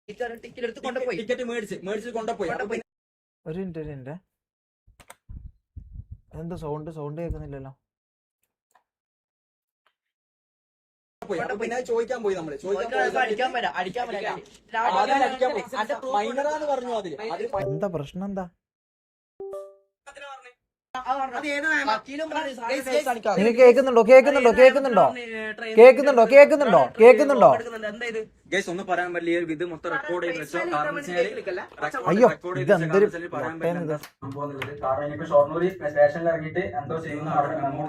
Ticket മേടിച്ച് കൊണ്ടുപോയി. ഒരു മിനിറ്റ് എന്താ സൗണ്ട് കേൾക്കുന്നില്ലല്ലോ. പിന്നെ ചോദിക്കാൻ പോയി നമ്മള് മൈനറാന്ന് പറഞ്ഞു. എന്താ പ്രശ്നം എന്താ? നിങ്ങൾ കേൾക്കുന്നുണ്ടോ? ഗൈസ് ഒന്ന് പറയാൻ പറ്റില്ല, ഇത് മൊത്തം റെക്കോർഡ് ചെയ്ത് വെച്ചോ. അയ്യോ ഇതെന്തൊരു കാരണം ഷൊർണൂര് സ്റ്റേഷനിൽ ഇറങ്ങിയിട്ട് എന്തോ ചെയ്യുന്ന അവിടെ മെമ്മോ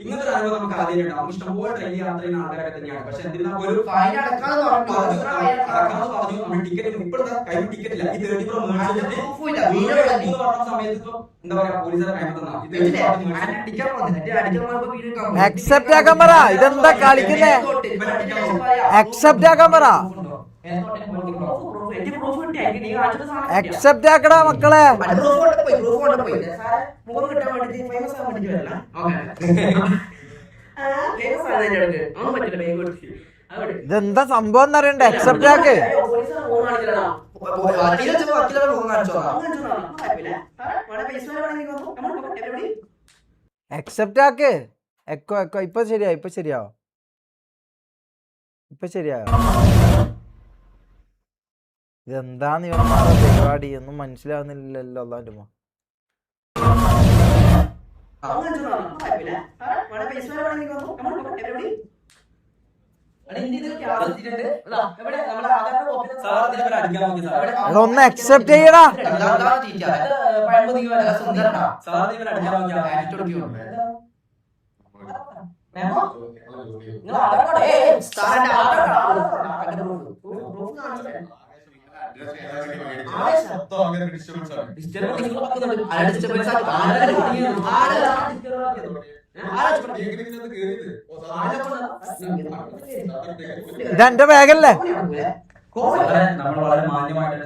ഇങ്ങനത്തെ അനുഭവം നമുക്ക് ആദ്യം ഉണ്ടാവും. ഇഷ്ടംപോലെ ട്രെയിൻ യാത്ര ചെയ്യുന്ന ആൾക്കാരൊക്കെ തന്നെയാണ്. പക്ഷെ എന്തിനാ ഒരു ടിക്കറ്റ് ഇപ്പോഴത്തെ കൈ ടിക്കറ്റ് ഇല്ല. ഈ 30 Pro പറഞ്ഞ സമയത്ത് എന്താ പറയാ, പോലീസുകാരെ അക്സെപ്റ്റ് ആക്കാൻ പറ. ഇതെന്താ കളിക്കുന്നേ? അക്സെപ്റ്റ് ആക്കാൻ പറ. അക്സെപ്റ്റ് ആക്കടാ മക്കളെ. ഇതെന്താ സംഭവം എന്നറിയണ്ടേ? അക്സെപ്റ്റ് ആക്ക്. അക്സെപ്റ്റ് ആക്ക്. എക്കോ ഇപ്പൊ ശരിയായോ? ഇതെന്താന്ന് ഇവന്മാരുടെ പരിപാടി ഒന്നും മനസ്സിലാവുന്നില്ലല്ലോ. അല്ലാണ്ട് ഒന്ന് അക്സെപ്റ്റ് ചെയ്യടാ. ഇതെന്റെ ബാഗല്ലേ? നമ്മൾ വളരെ മാന്യമായിട്ട്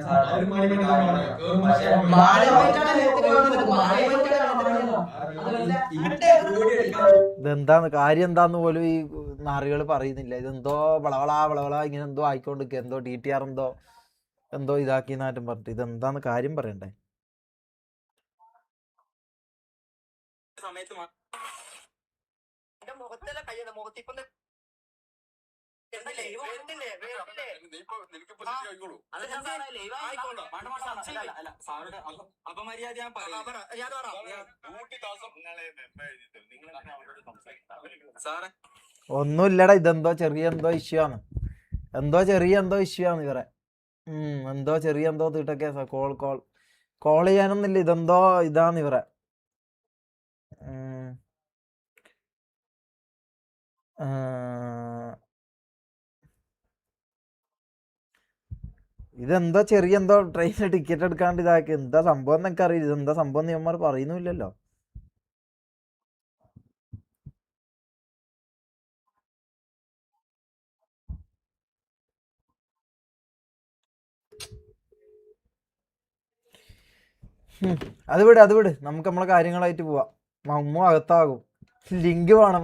ഇതെന്താന്ന് കാര്യം എന്താന്ന് പോലും ഈ നാറികൾ പറയുന്നില്ല. ഇതെന്തോ വളവള ഇങ്ങനെ എന്തോ ആയിക്കൊണ്ടിരിക്കുക. എന്തോ DTR എന്തോ ഇതാക്കി നാറ്റും പറഞ്ഞിട്ട് ഇതെന്താന്ന് കാര്യം പറയണ്ടേ? ഒന്നുമില്ലടാ. ഇതെന്തോ ചെറിയ ഇഷ്യൂ ആണ്. ഇവരെ എന്തോ ചെറിയ തീട്ടൊക്കെ കോൾ ചെയ്യാനൊന്നുമില്ല. ഇതെന്തോ ഇതാണ് ഇവരെ. ഇതെന്തോ ചെറിയ ട്രെയിനിന് ടിക്കറ്റ് എടുക്കാണ്ട് ഇതാക്കി. എന്താ സംഭവം എന്നൊക്കെ അറിയില്ല. ഇതെന്താ സംഭവം നിയന്മാർ പറയുന്നില്ലല്ലോ. അത് വിട് നമുക്ക് നമ്മളെ കാര്യങ്ങളായിട്ട് പോവാം. മമ്മു അകത്താകും. ലിങ്ക് വേണം.